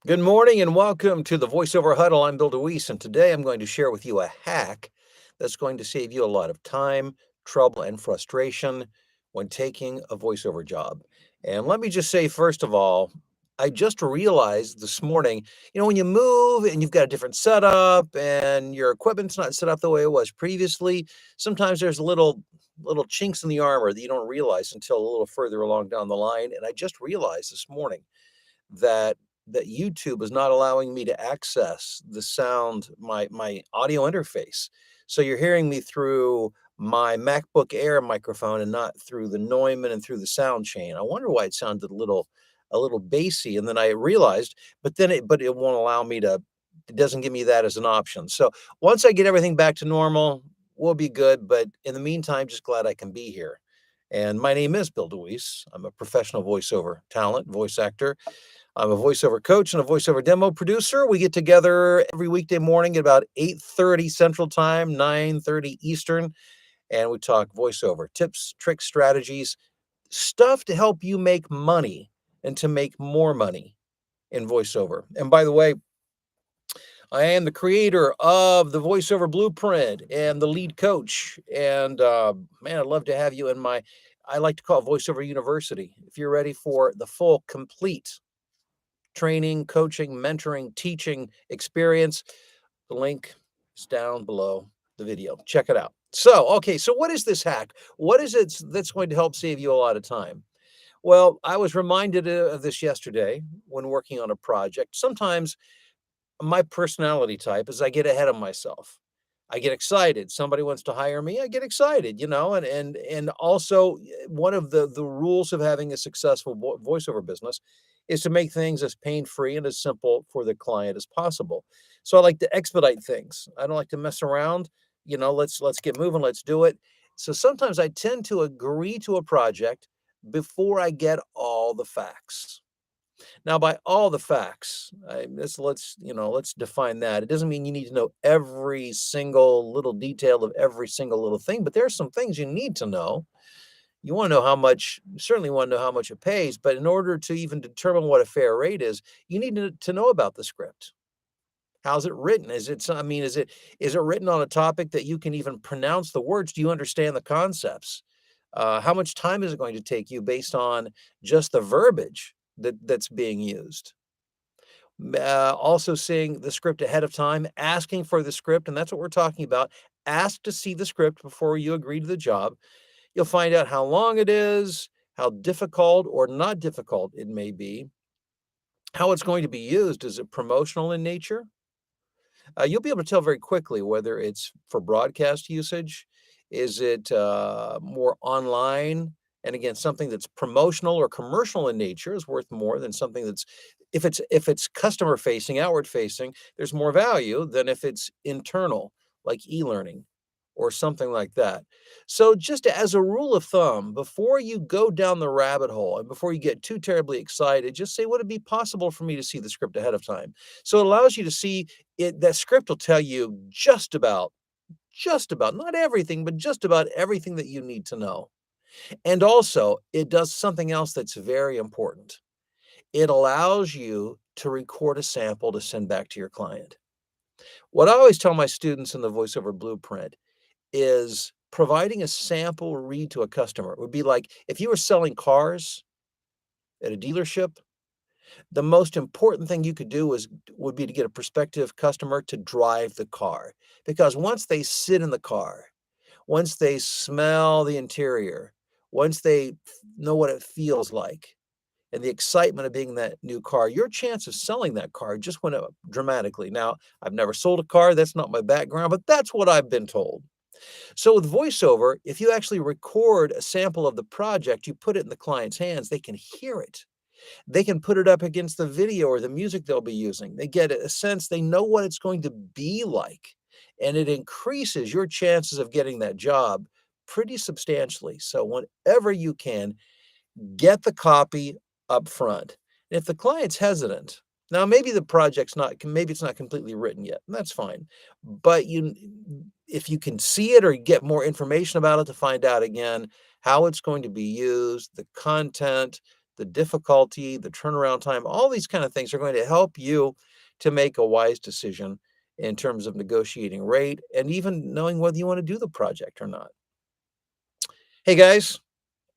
Good morning and welcome to the VoiceOver Huddle. I'm Bill DeWeese, and today I'm going to share with you a hack that's going to save you a lot of time, trouble, and frustration when taking a voiceover job. And let me just say, first of all, I just realized this morning, when you move and you've got a different setup and your equipment's not set up the way it was previously, sometimes there's little chinks in the armor that you don't realize until a little further along down the line. And I just realized this morning that YouTube is not allowing me to access the sound, my audio interface. So you're hearing me through my MacBook Air microphone and not through the Neumann and through the sound chain. I wonder why it sounded a little bassy. And then I realized, but it won't allow me to, it doesn't give me that as an option. So once I get everything back to normal, we'll be good. But in the meantime, just glad I can be here. And my name is Bill DeWeese. I'm a professional voiceover talent, voice actor. I'm a voiceover coach and a voiceover demo producer. We get together every weekday morning at about 8:30 Central Time, 9:30 Eastern, and we talk voiceover tips, tricks, strategies, stuff to help you make money and to make more money in voiceover. And by the way, I am the creator of the voiceover blueprint and the lead coach. And man, I'd love to have you in I like to call it voiceover university. If you're ready for the full, complete training, coaching, mentoring, teaching experience. The link is down below the video. Check it out. So what is this hack? What is it that's going to help save you a lot of time? Well, I was reminded of this yesterday when working on a project. Sometimes my personality type is I get ahead of myself. I get excited. Somebody wants to hire me, I get excited, and also one of the rules of having a successful voiceover business is to make things as pain-free and as simple for the client as possible. So I like to expedite things. I don't like to mess around. Let's get moving, let's do it. So sometimes I tend to agree to a project before I get all the facts. Now, by all the facts, let's define that. It doesn't mean you need to know every single little detail of every single little thing, but there are some things you need to know. You want to know how much, you certainly want to know how much it pays, but in order to even determine what a fair rate is, you need to know about the script. How's it written? Is it written on a topic that you can even pronounce the words? Do you understand the concepts? How much time is it going to take you based on just the verbiage that's being used? Also seeing the script ahead of time, asking for the script, and that's what we're talking about. Ask to see the script before you agree to the job. You'll find out how long it is, how difficult or not difficult it may be, how it's going to be used. Is it promotional in nature? You'll be able to tell very quickly whether it's for broadcast usage. Is it more online? And again, something that's promotional or commercial in nature is worth more than something that's, if it's customer facing, outward facing, there's more value than if it's internal, like e-learning or something like that. So just as a rule of thumb, before you go down the rabbit hole and before you get too terribly excited, just say, would it be possible for me to see the script ahead of time? So it allows you to see it. That script will tell you just about, not everything, but just about everything that you need to know. And also, it does something else that's very important. It allows you to record a sample to send back to your client. What I always tell my students in the voiceover blueprint is providing a sample read to a customer. It would be like if you were selling cars at a dealership, the most important thing you could do would be to get a prospective customer to drive the car. Because once they sit in the car, once they smell the interior, once they know what it feels like, and the excitement of being in that new car, your chance of selling that car just went up dramatically. Now, I've never sold a car, that's not my background, but that's what I've been told. So with voiceover, if you actually record a sample of the project, you put it in the client's hands, they can hear it. They can put it up against the video or the music they'll be using. They get a sense, they know what it's going to be like. And it increases your chances of getting that job pretty substantially. So whenever you can, get the copy up front. And if the client's hesitant, now maybe the project's not, maybe it's not completely written yet, and that's fine. But if you can see it or get more information about it to find out again how it's going to be used, the content, the difficulty, the turnaround time, all these kind of things are going to help you to make a wise decision in terms of negotiating rate and even knowing whether you want to do the project or not. Hey guys,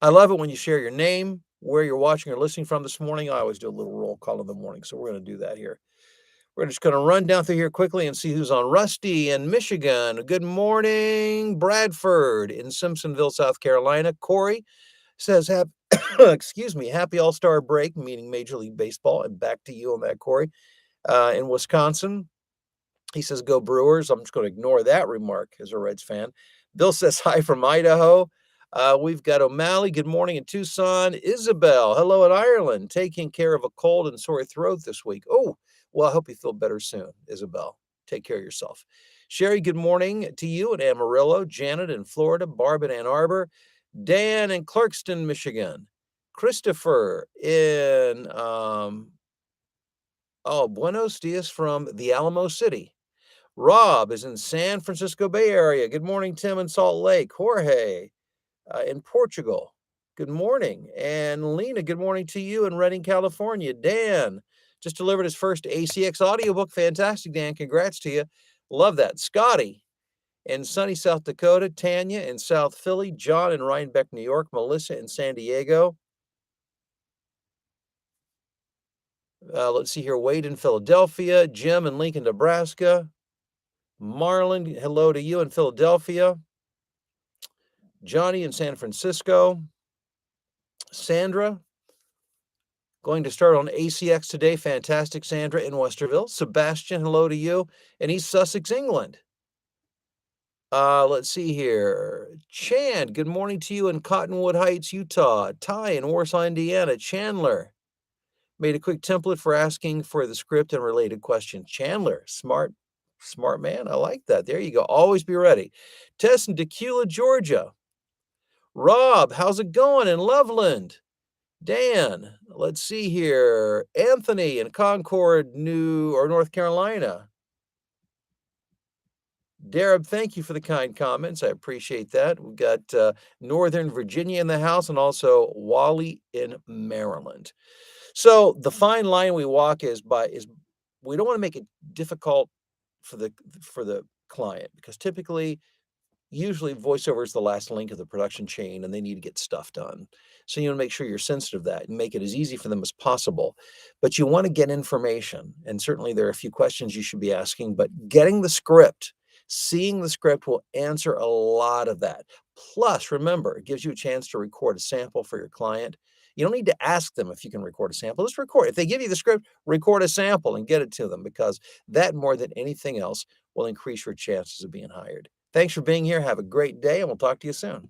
I love it when you share your name, where you're watching or listening from this morning. I always do a little roll call in the morning, so we're going to do that here. We're just going to run down through here quickly and see who's on. Rusty in Michigan. Good morning. Bradford in Simpsonville, South Carolina. Corey says, excuse me, happy All-Star break, meaning Major League Baseball. And back to you on that, Corey. In Wisconsin, he says, go Brewers. I'm just going to ignore that remark as a Reds fan. Bill says, hi from Idaho. We've got O'Malley. Good morning in Tucson. Isabel, hello in Ireland. Taking care of a cold and sore throat this week. Oh, well, I hope you feel better soon, Isabel. Take care of yourself. Sherry, good morning to you in Amarillo. Janet in Florida. Barb in Ann Arbor. Dan in Clarkston, Michigan. Christopher in, Buenos Dias from the Alamo City. Rob is in San Francisco Bay Area. Good morning, Tim in Salt Lake. Jorge in Portugal. Good morning. And Lena, good morning to you in Redding, California. Dan just delivered his first ACX audiobook. Fantastic, Dan. Congrats to you. Love that. Scotty in sunny South Dakota. Tanya in South Philly. John in Rhinebeck, New York. Melissa in San Diego. Let's see here. Wade in Philadelphia. Jim in Lincoln, Nebraska. Marlon, hello to you in Philadelphia. Johnny in San Francisco. Sandra, going to start on ACX today. Fantastic, Sandra in Westerville. Sebastian, hello to you in East Sussex, England. Let's see here. Chan, good morning to you in Cottonwood Heights, Utah. Ty in Warsaw, Indiana. Chandler made a quick template for asking for the script and related questions. Chandler, smart man. I like that. There you go. Always be ready. Tess in Tequila, Georgia. Rob, how's it going in Loveland? Dan, let's see here. Anthony in Concord, North Carolina. Darab, thank you for the kind comments. I appreciate that. We've got Northern Virginia in the house and also Wally in Maryland. So the fine line we walk is we don't want to make it difficult for the client, because usually voiceover is the last link of the production chain and they need to get stuff done. So you want to make sure you're sensitive to that and make it as easy for them as possible. But you want to get information. And certainly there are a few questions you should be asking, but getting the script, seeing the script will answer a lot of that. Plus, remember, it gives you a chance to record a sample for your client. You don't need to ask them if you can record a sample. Just record. If they give you the script, record a sample and get it to them, because that, more than anything else, will increase your chances of being hired. Thanks for being here. Have a great day, and we'll talk to you soon.